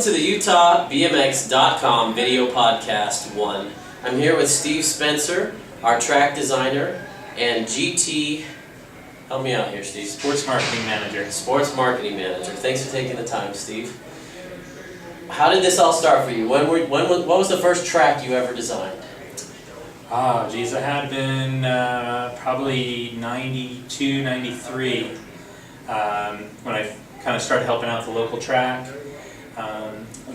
Welcome to the UtahBMX.com video podcast 1. I'm here with Steve Spencer, our track designer, and GT, help me out here, Steve. Sports marketing manager. Sports marketing manager. Thanks for taking the time, Steve. How did this all start for you? What was the first track you ever designed? Oh, geez, it had been probably 92, 93 when I kind of started helping out the local track.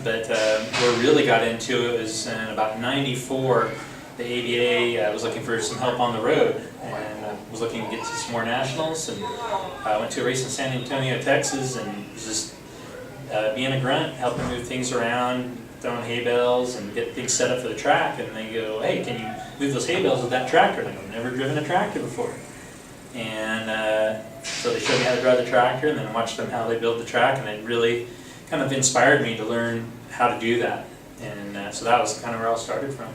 But where we really got into it was in about 94. The ABA was looking for some help on the road and was looking to get to some more nationals. And I went to a race in San Antonio, Texas, and was just being a grunt, helping move things around, throwing hay bales and get things set up for the track. And they go, "Hey, can you move those hay bales with that tractor?" And I go, "I've never driven a tractor before." And so they showed me how to drive the tractor, and then watched them how they build the track, and it really kind of inspired me to learn how to do that. And so that was kind of where I started from.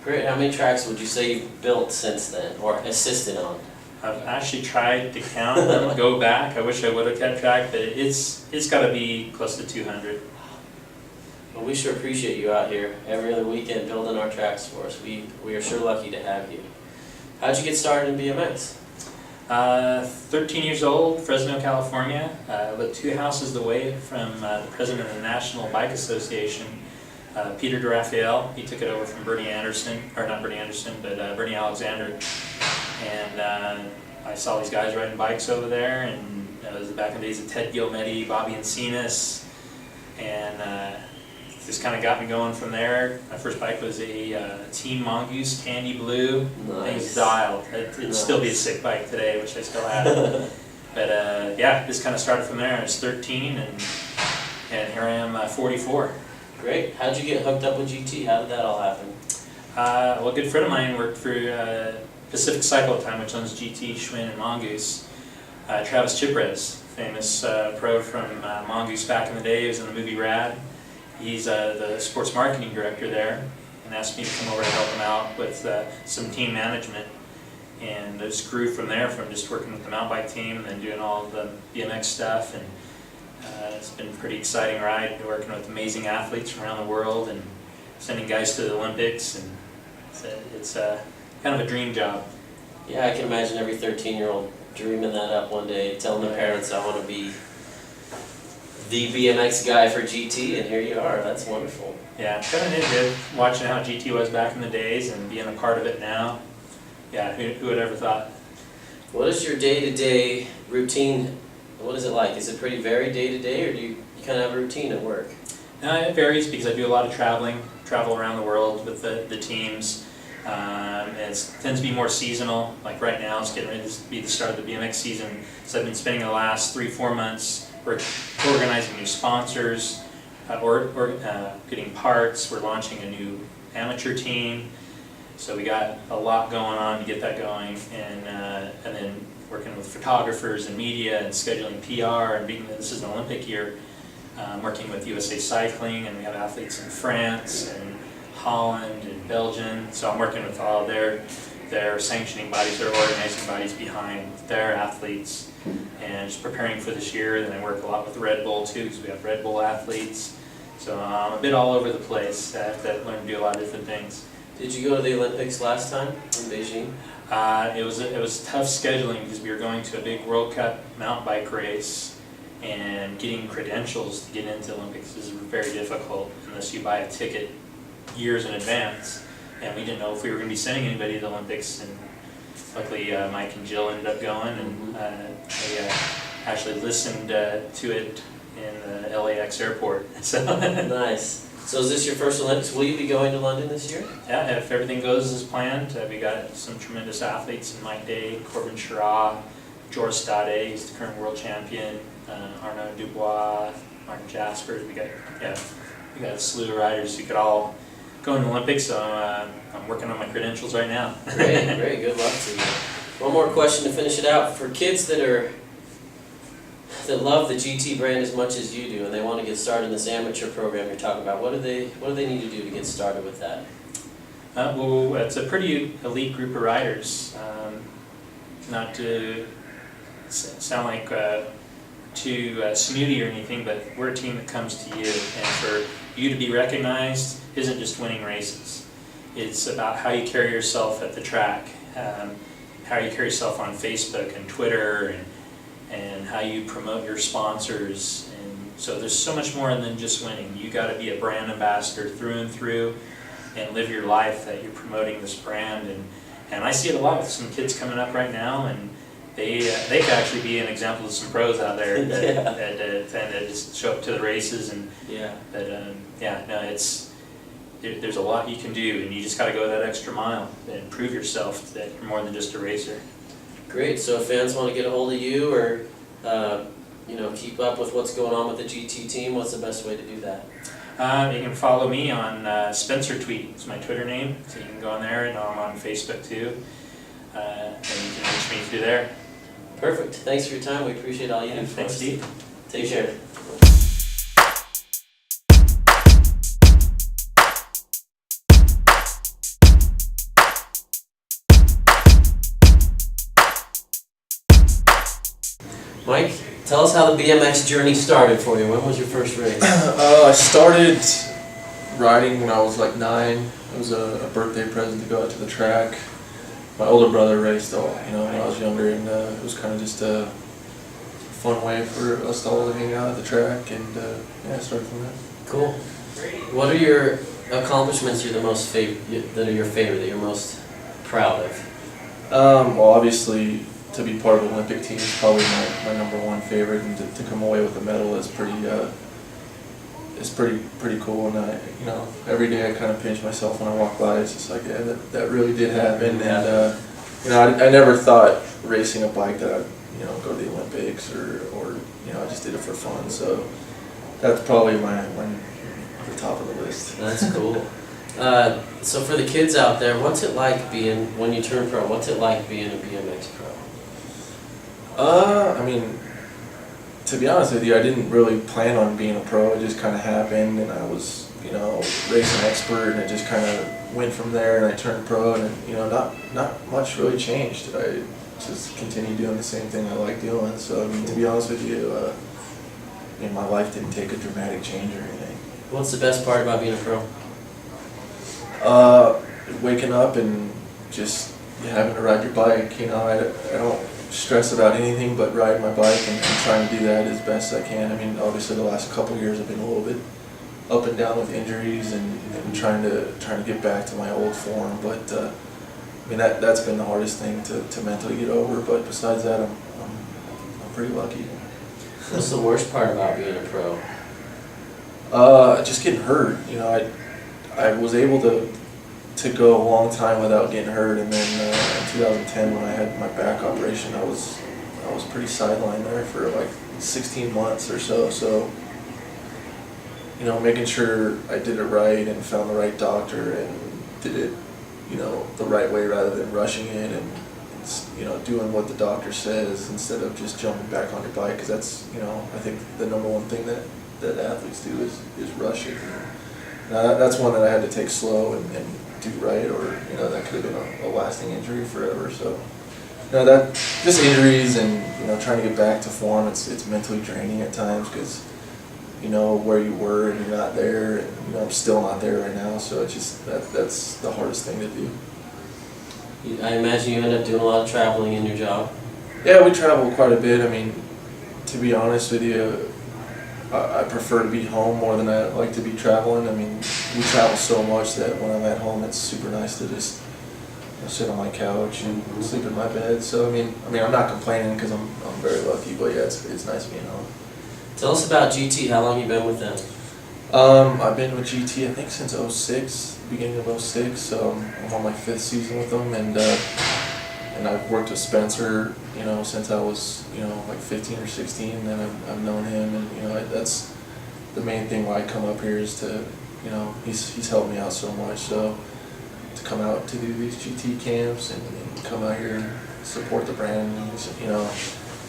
Great. How many tracks would you say you've built since then, or assisted on? I've actually tried to count them, go back. I wish I would have kept track, but it's got to be close to 200. Well, we sure appreciate you out here every other weekend building our tracks for us. We are sure lucky to have you. How'd you get started in BMX? 13 years old, Fresno, California. Lived 2 houses away from the president of the National Bike Association, Peter DeRaphael. He took it over from Bernie Anderson, or not Bernie Anderson, but Bernie Alexander. And I saw these guys riding bikes over there, and it was back in the days of Ted Gilmetti, Bobby Encinas, and just kind of got me going from there. My first bike was a Team Mongoose Candy Blue. Nice. Things dialed. It'd still be a sick bike today, which I still have. But yeah, just kind of started from there. I was 13, and here I am, 44. Great. How'd you get hooked up with GT? How did that all happen? Well, a good friend of mine worked for Pacific Cycle at the time, which owns GT, Schwinn, and Mongoose. Travis Chiprez, famous pro from Mongoose back in the day. He was in the movie Rad. He's the sports marketing director there, and asked me to come over to help him out with some team management. And it just grew from there, from just working with the mountain bike team and then doing all of the BMX stuff. And it's been a pretty exciting ride, working with amazing athletes from around the world and sending guys to the Olympics. And it's kind of a dream job. Yeah, I can imagine every 13-year-old dreaming that up one day, telling their parents, "I want to be the BMX guy for GT," and here you are. That's wonderful. Yeah, kind of good watching how GT was back in the days and being a part of it now. Yeah, who would ever thought? What is your day-to-day routine? What is it like? Is it pretty varied day-to-day, or do you kind of have a routine at work? It varies because I do a lot of travel around the world with the teams. It tends to be more seasonal. Like right now, it's getting ready to be the start of the BMX season. So I've been spending the last 3-4 months organizing new sponsors, getting parts. We're launching a new amateur team. So we got a lot going on to get that going, and then working with photographers and media and scheduling PR, and being this is an Olympic year, working with USA Cycling, and we have athletes in France and Holland and Belgium. So I'm working with all their sanctioning bodies, their organizing bodies behind their athletes, and just preparing for this year. Then I work a lot with Red Bull too, because we have Red Bull athletes. So I'm a bit all over the place. I have to learn to do a lot of different things. Did you go to the Olympics last time in Beijing? It was tough scheduling because we were going to a big World Cup mountain bike race, and getting credentials to get into the Olympics is very difficult unless you buy a ticket years in advance. And we didn't know if we were going to be sending anybody to the Olympics. And luckily, Mike and Jill ended up going, and they actually listened to it in the LAX airport. So Nice. So is this your first Olympics? Will you be going to London this year? Yeah, if everything goes as planned. We got some tremendous athletes in Mike Day, Corbin Schirra, George Stade, he's the current world champion, Arnaud Dubois, Martin Jaspers. We got a slew of riders who could all go in the Olympics. So I'm working on my credentials right now. Great. Good luck to you. One more question to finish it out. For kids that love the GT brand as much as you do, and they want to get started in this amateur program you're talking about, what do they need to do to get started with that? Well, it's a pretty elite group of riders. Not to sound like snooty or anything, but we're a team that comes to you, and for you to be recognized isn't just winning races. It's about how you carry yourself at the track, how you carry yourself on Facebook and Twitter, and how you promote your sponsors. And so there's so much more than just winning. You got to be a brand ambassador through and through, and live your life that you're promoting this brand. And I see it a lot with some kids coming up right now, and they could actually be an example of some pros out there that just show up to the races and there's a lot you can do, and you just got to go that extra mile and prove yourself that you're more than just a racer. Great. So if fans want to get a hold of you or keep up with what's going on with the GT team, what's the best way to do that? You can follow me on spencertweet. It's my Twitter name, so you can go on there, and I'm on Facebook too. And you can reach me through there. Perfect. Thanks for your time. We appreciate all you do. Thanks, Steve. Take care. Mike, tell us how the BMX journey started for you. When was your first race? I started riding when I was like 9. It was a birthday present to go out to the track. My older brother raced when I was younger, and it was kind of just a fun way for us to all hang out at the track, and I started from that. Cool. What are your accomplishments that are your favorite, that you're most proud of? Well, obviously, to be part of the Olympic team is probably my number one favorite, and to come away with a medal is pretty cool. And every day I kind of pinch myself when I walk by. It's just like, yeah, that really did happen. And I never thought racing a bike that I'd go to the Olympics or I just did it for fun. So that's probably the top of the list. That's cool. So for the kids out there, what's it like when you turn pro? What's it like being a BMX pro? To be honest with you, I didn't really plan on being a pro. It just kind of happened, and I was, racing expert, and it just kind of went from there, and I turned pro, and not much really changed. I just continued doing the same thing I like doing. So, to be honest with you, my life didn't take a dramatic change or anything. What's the best part about being a pro? Waking up and just having to ride your bike. I don't stress about anything but riding my bike and trying to do that as best I can. Obviously the last couple of years have been a little bit up and down with injuries and trying to get back to my old form, but that's been the hardest thing to mentally get over. But besides that, I'm pretty lucky. What's the worst part about being a pro? Just getting hurt. I was able to go a long time without getting hurt, and then in 2010 when I had my back operation, I was pretty sidelined there for like 16 months or so. So making sure I did it right and found the right doctor and did it the right way rather than rushing it, and doing what the doctor says instead of just jumping back on your bike, because that's I think the number one thing that athletes do is rush it. That's one that I had to take slow and do right, or that could have been a lasting injury forever. So that just injuries and trying to get back to form, it's mentally draining at times, because where you were and you're not there, and I'm still not there right now. So it's just that's the hardest thing to do. I imagine you end up doing a lot of traveling in your job. Yeah, we travel quite a bit. To be honest with you, I prefer to be home more than I like to be traveling. We travel so much that when I'm at home, it's super nice to just sit on my couch and sleep in my bed. So I'm not complaining, because I'm very lucky. But yeah, it's nice being home. Tell us about GT. How long you been with them? I've been with GT I think since '06, beginning of '06. So I'm on my 5th season with them, and I've worked with Spencer, since I was, like 15 or 16, and then I've known him, and that's the main thing why I come up here is to, he's helped me out so much. So to come out to do these GT camps and come out here and support the brand,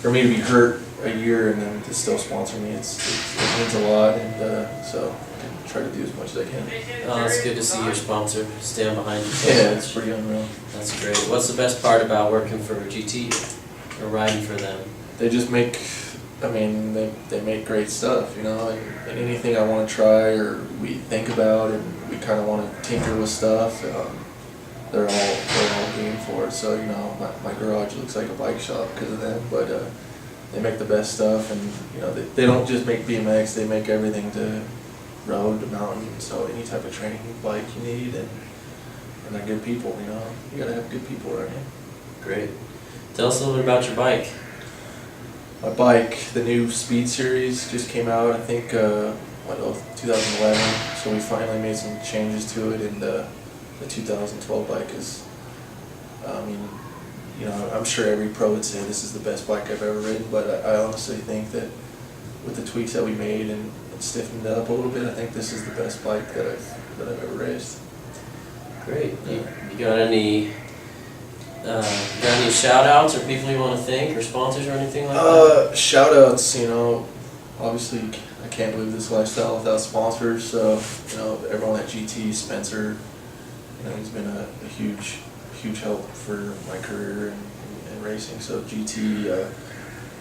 for me to be hurt a year and then to still sponsor me, it means a lot, and so I can try to do as much as I can. Oh, it's good to see your sponsor stand behind you. Yeah, it's pretty unreal. That's great. What's the best part about working for GT or riding for them? They just make I mean, they make great stuff, you know, and anything I want to try or we think about and we kind of want to tinker with stuff, they're all game for it. So, you know, my garage looks like a bike shop because of them, but they make the best stuff, and, you know, they don't just make BMX, they make everything to road, to mountain, so any type of training bike you need, and they're good people, you know, you gotta have good people around you. Great. Tell us a little bit about your bike. My bike, the new Speed Series just came out, I think, 2011, so we finally made some changes to it, and the 2012 bike is, I mean, you know, I'm sure every pro would say this is the best bike I've ever ridden, but I honestly think that with the tweaks that we made and stiffened it up a little bit, I think this is the best bike that I've ever raced. Great. You got any shout outs or people you want to thank or sponsors or anything like that? Shout outs, you know, obviously I can't live this lifestyle without sponsors, so, you know, everyone at GT, Spencer, you know, he's been a huge help for my career and racing. So GT,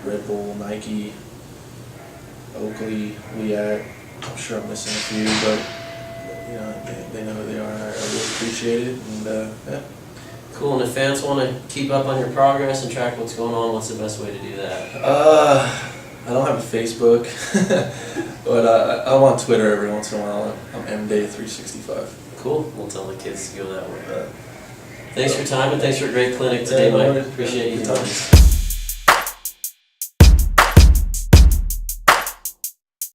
Red Bull, Nike, Oakley, Leac, I'm sure I'm missing a few, but, you know, they know who they are, and I really appreciate it, and yeah. Cool, and if fans want to keep up on your progress and track what's going on, what's the best way to do that? I don't have a Facebook, but I'm on Twitter every once in a while. I'm MDay365. Cool, we'll tell the kids to go that way. Thanks for your time, and thanks for a great clinic today, Mike. Appreciate you.